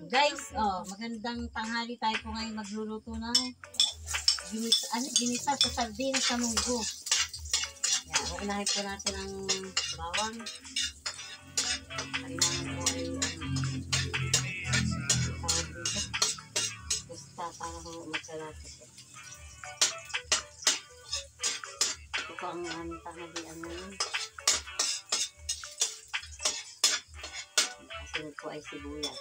Guys, magandang tanghali tayo po ngayon magluluto ng ginisa sa sardines sa munggo. Yan, uunahin po natin ang bawang. Kailangan po ay basta para ho magsalata po. Ito po ang aming tanghalian ngayon. Kasunod po ay sibuyas.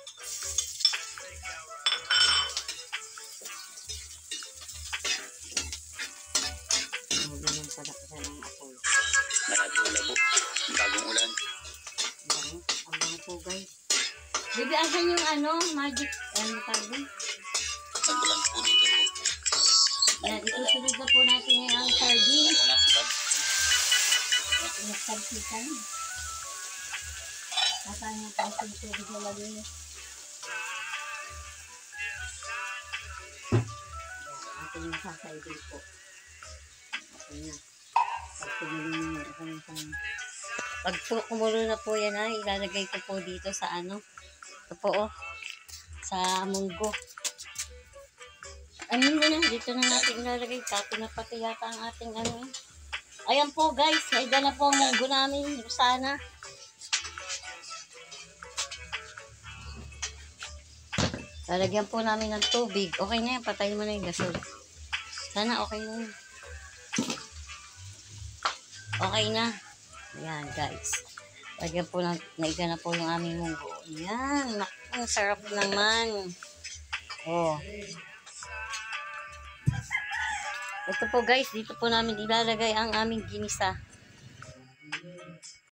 Padaksan ng apoy. Labo-labo. Bagong ulan. Abang po guys. Bibi, asan yung magic, tawag? Nagulan po dito. Yan, itusunod na po natin ngayon ang sardines. Ako na, sibad. Nagsarsikan. Nasaan yung pasang tubig na lagi niya? Atin yung sasaydin po. Pag kumulo na po yan ay ilalagay ko po dito sa ito po sa munggo. Dito na natin ilalagay. Tapos na pati yata ang ating ayan po guys, naida na po ang munggo namin. Sana lalagyan po namin ng tubig. Okay na yan, patayin mo na yung gasol. Sana okay na yun. Okay na. Ayan guys. Lagyan po naiga na po yung aming munggo. Ayan. Naku, sarap naman. Oh. Ito po guys. Dito po namin ilalagay ang aming ginisa.